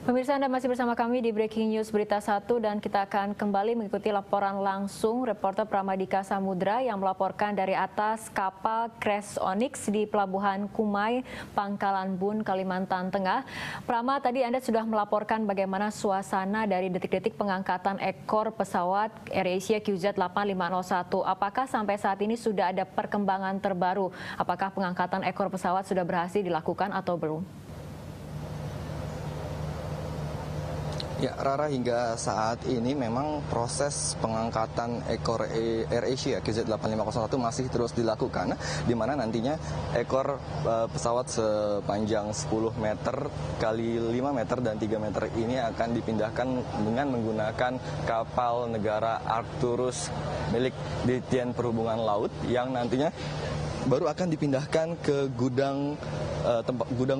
Pemirsa, Anda masih bersama kami di Breaking News Berita 1 dan kita akan kembali mengikuti laporan langsung reporter Pramadika Samudra yang melaporkan dari atas kapal Crash Onyx di Pelabuhan Kumai, Pangkalan Bun, Kalimantan Tengah. Prama, tadi Anda sudah melaporkan bagaimana suasana dari detik-detik pengangkatan ekor pesawat AirAsia QZ8501. Apakah sampai saat ini sudah ada perkembangan terbaru? Apakah pengangkatan ekor pesawat sudah berhasil dilakukan atau belum? Ya, Rara, hingga saat ini memang proses pengangkatan ekor AirAsia QZ8501 masih terus dilakukan, di mana nantinya ekor pesawat sepanjang 10 meter kali 5 meter dan 3 meter ini akan dipindahkan dengan menggunakan kapal negara Arcturus milik Ditjen Perhubungan Laut yang nantinya baru akan dipindahkan ke gudang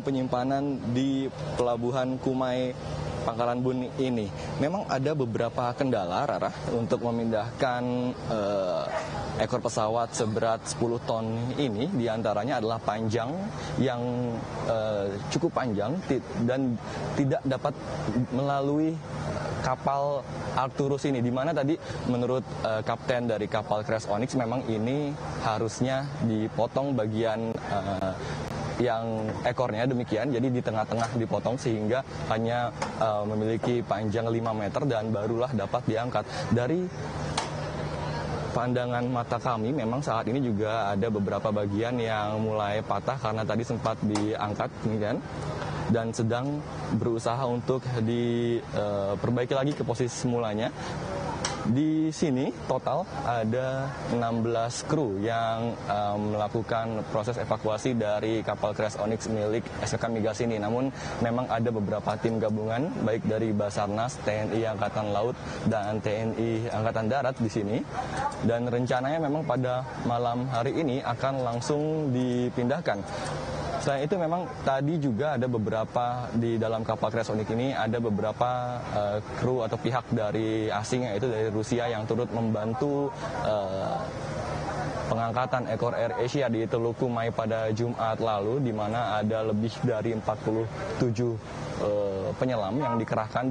penyimpanan di Pelabuhan Kumai, Pangkalan Bun ini. Memang ada beberapa kendala, Rara, untuk memindahkan ekor pesawat seberat 10 ton ini. Di antaranya adalah panjang yang cukup panjang dan tidak dapat melalui kapal Arcturus ini, di mana tadi menurut kapten dari kapal Crash Onyx memang ini harusnya dipotong bagian yang ekornya demikian, jadi di tengah-tengah dipotong sehingga hanya memiliki panjang 5 meter dan barulah dapat diangkat. Dari pandangan mata kami memang saat ini juga ada beberapa bagian yang mulai patah karena tadi sempat diangkat demikian dan sedang berusaha untuk diperbaiki lagi ke posisi semulanya. Di sini total ada 16 kru yang melakukan proses evakuasi dari kapal Crash Onyx milik SKK Migas ini. Namun memang ada beberapa tim gabungan baik dari Basarnas, TNI Angkatan Laut dan TNI Angkatan Darat di sini. Dan rencananya memang pada malam hari ini akan langsung dipindahkan. Selain itu memang tadi juga ada beberapa di dalam kapal Crash Onyx ini ada beberapa kru atau pihak dari asing, yaitu dari Rusia yang turut membantu pengangkatan ekor AirAsia di Teluk Kumai pada Jumat lalu, di mana ada lebih dari 47 penyelam yang dikerahkan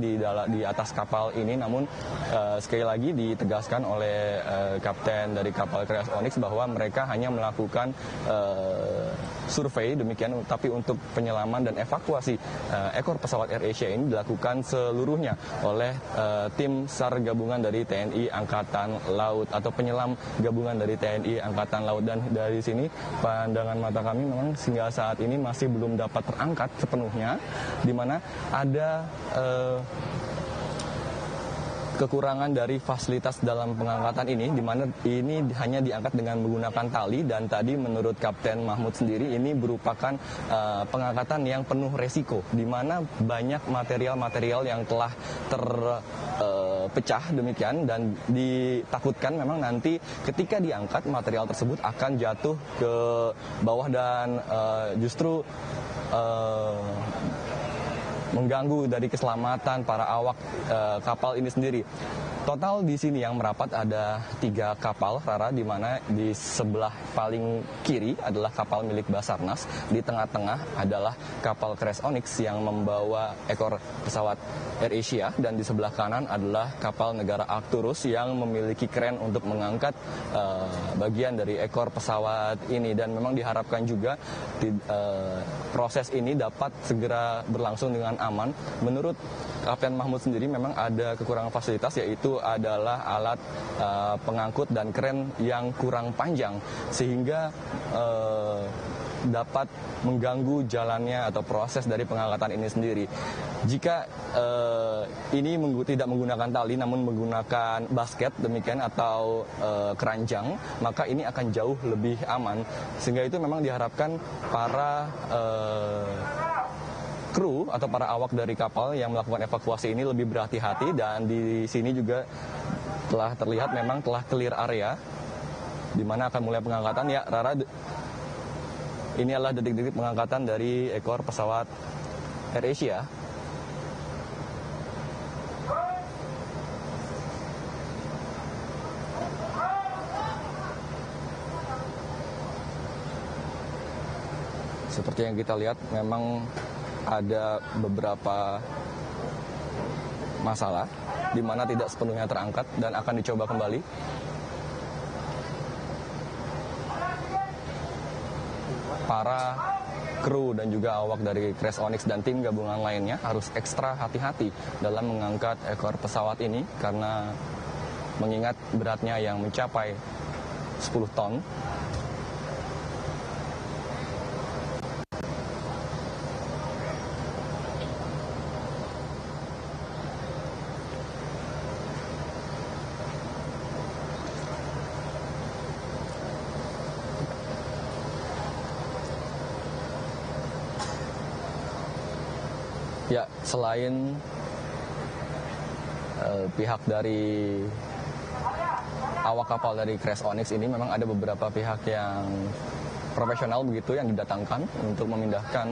di atas kapal ini. Namun sekali lagi ditegaskan oleh kapten dari kapal Crash Onyx bahwa mereka hanya melakukan survei demikian, tapi untuk penyelaman dan evakuasi ekor pesawat AirAsia ini dilakukan seluruhnya oleh tim SAR gabungan dari TNI Angkatan Laut atau penyelam gabungan dari TNI Angkatan Laut. Dan dari sini pandangan mata kami memang hingga saat ini masih belum dapat terangkat sepenuhnya, di mana ada kekurangan dari fasilitas dalam pengangkatan ini, di mana ini hanya diangkat dengan menggunakan tali. Dan tadi menurut Kapten Mahmud sendiri ini merupakan pengangkatan yang penuh resiko, di mana banyak material-material yang telah terpecah demikian, dan ditakutkan memang nanti ketika diangkat material tersebut akan jatuh ke bawah dan justru mengganggu dari keselamatan para awak kapal ini sendiri. Total di sini yang merapat ada 3 kapal, Rara, di mana di sebelah paling kiri adalah kapal milik Basarnas, di tengah-tengah adalah kapal Crash Onyx yang membawa ekor pesawat AirAsia, dan di sebelah kanan adalah kapal negara Arcturus yang memiliki kren untuk mengangkat bagian dari ekor pesawat ini. Dan memang diharapkan juga proses ini dapat segera berlangsung dengan aman. Menurut Kapten Mahmud sendiri memang ada kekurangan fasilitas, yaitu adalah alat pengangkut dan kren yang kurang panjang sehingga dapat mengganggu jalannya atau proses dari pengangkatan ini sendiri. Jika ini tidak menggunakan tali namun menggunakan basket demikian atau keranjang, maka ini akan jauh lebih aman. Sehingga itu memang diharapkan para kru atau para awak dari kapal yang melakukan evakuasi ini lebih berhati-hati. Dan di sini juga telah terlihat memang telah clear area di mana akan mulai pengangkatan. Ya, Rara, ini adalah detik-detik pengangkatan dari ekor pesawat AirAsia. Seperti yang kita lihat memang ada beberapa masalah, di mana tidak sepenuhnya terangkat dan akan dicoba kembali. Para kru dan juga awak dari Crash Onyx dan tim gabungan lainnya harus ekstra hati-hati dalam mengangkat ekor pesawat ini karena mengingat beratnya yang mencapai 10 ton. Ya, selain pihak dari awak kapal dari Crash Onyx ini, memang ada beberapa pihak yang profesional begitu yang didatangkan untuk memindahkan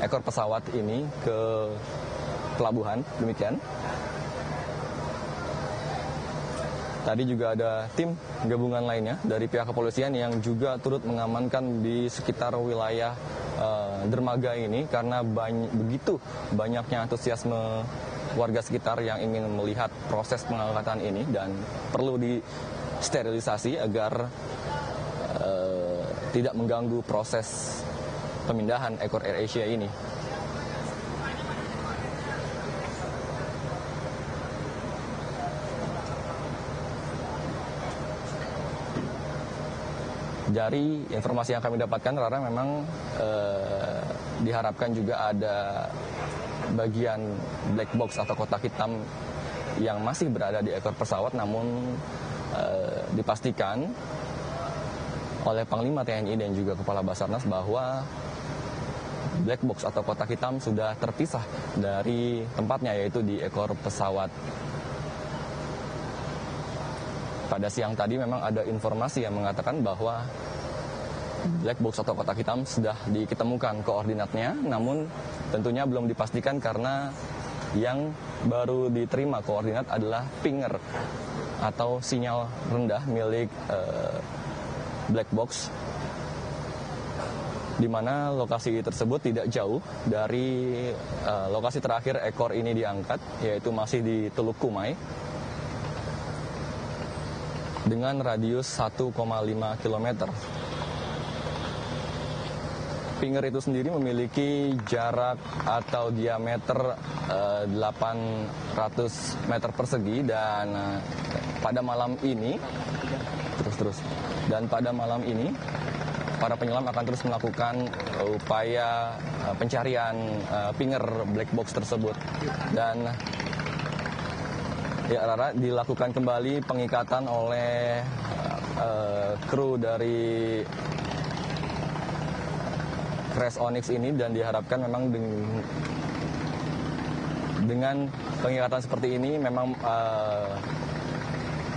ekor pesawat ini ke pelabuhan, demikian. Tadi juga ada tim gabungan lainnya dari pihak kepolisian yang juga turut mengamankan di sekitar wilayah dermaga ini karena begitu banyaknya antusiasme warga sekitar yang ingin melihat proses pengangkatan ini dan perlu disterilisasi agar tidak mengganggu proses pemindahan ekor AirAsia ini. Dari informasi yang kami dapatkan, Rara, memang diharapkan juga ada bagian black box atau kotak hitam yang masih berada di ekor pesawat, namun dipastikan oleh Panglima TNI dan juga Kepala Basarnas bahwa black box atau kotak hitam sudah terpisah dari tempatnya, yaitu di ekor pesawat. Pada siang tadi memang ada informasi yang mengatakan bahwa black box atau kotak hitam sudah diketemukan koordinatnya, namun tentunya belum dipastikan karena yang baru diterima koordinat adalah pinger atau sinyal rendah milik black box, di mana lokasi tersebut tidak jauh dari lokasi terakhir ekor ini diangkat, yaitu masih di Teluk Kumai, dengan radius 1,5 km. Pinger itu sendiri memiliki jarak atau diameter 800 meter persegi dan pada malam ini para penyelam akan terus melakukan upaya pencarian pinger black box tersebut. Dan ya, Rara, dilakukan kembali pengikatan oleh kru dari Crash Onyx ini dan diharapkan memang dengan pengikatan seperti ini memang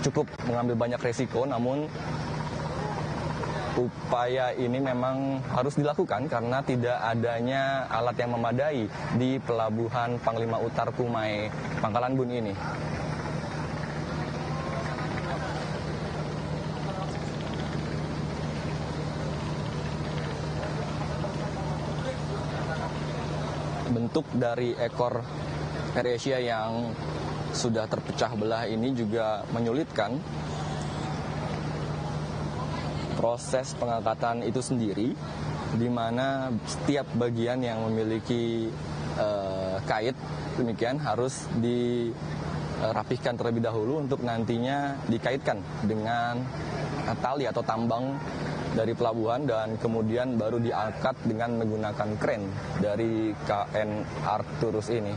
cukup mengambil banyak resiko, namun upaya ini memang harus dilakukan karena tidak adanya alat yang memadai di pelabuhan Panglima Utar Kumai, Pangkalan Bun ini. Bentuk dari ekor AirAsia yang sudah terpecah belah ini juga menyulitkan proses pengangkatan itu sendiri, di mana setiap bagian yang memiliki kait demikian harus dirapihkan terlebih dahulu untuk nantinya dikaitkan dengan tali atau tambang dari pelabuhan dan kemudian baru diangkat dengan menggunakan kren dari KN Arcturus ini.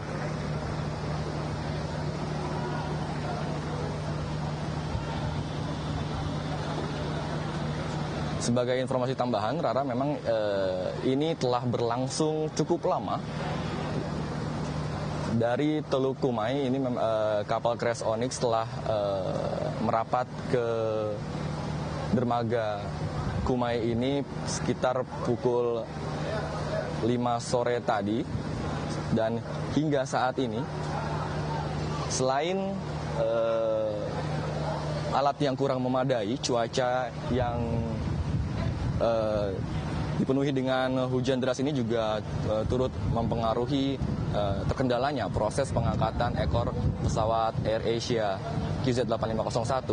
Sebagai informasi tambahan, Rara, memang ini telah berlangsung cukup lama. Dari Teluk Kumai ini kapal Crash Onyx telah merapat ke dermaga Kumai ini sekitar pukul 5 sore tadi, dan hingga saat ini selain alat yang kurang memadai, cuaca yang dipenuhi dengan hujan deras ini juga turut mempengaruhi terkendalanya proses pengangkatan ekor pesawat AirAsia QZ8501.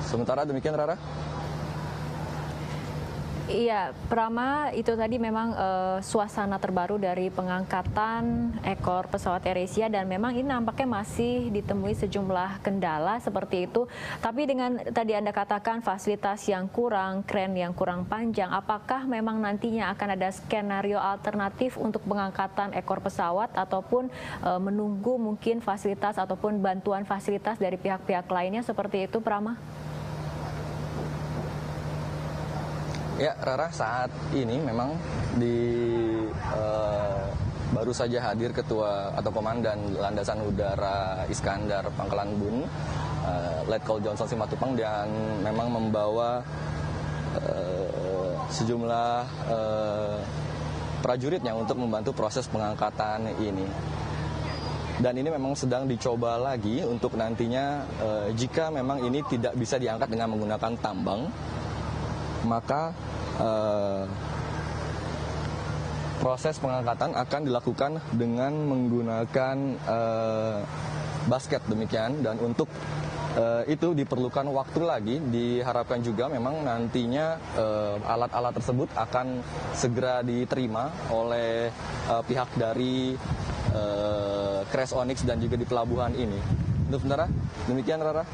Sementara demikian, Rara. Iya, Prama, itu tadi memang suasana terbaru dari pengangkatan ekor pesawat AirAsia dan memang ini nampaknya masih ditemui sejumlah kendala seperti itu. Tapi dengan tadi Anda katakan fasilitas yang kurang, kren yang kurang panjang, apakah memang nantinya akan ada skenario alternatif untuk pengangkatan ekor pesawat ataupun menunggu mungkin fasilitas ataupun bantuan fasilitas dari pihak-pihak lainnya seperti itu, Prama? Ya, Rara, saat ini memang baru saja hadir Ketua atau Komandan Landasan Udara Iskandar Pangkalan Bun, Letkol Johnson Simatupang, dan memang membawa sejumlah prajuritnya untuk membantu proses pengangkatan ini. Dan ini memang sedang dicoba lagi untuk nantinya jika memang ini tidak bisa diangkat dengan menggunakan tambang, maka proses pengangkatan akan dilakukan dengan menggunakan basket demikian. Dan untuk itu diperlukan waktu lagi. Diharapkan juga memang nantinya alat-alat tersebut akan segera diterima oleh pihak dari Crest Onyx dan juga di pelabuhan ini. Untuk sementara, demikian, Rara.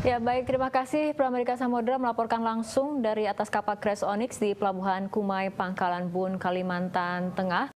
Ya, baik, terima kasih Pramodika Samudra melaporkan langsung dari atas kapal Crest Onyx di Pelabuhan Kumai, Pangkalan Bun, Kalimantan Tengah.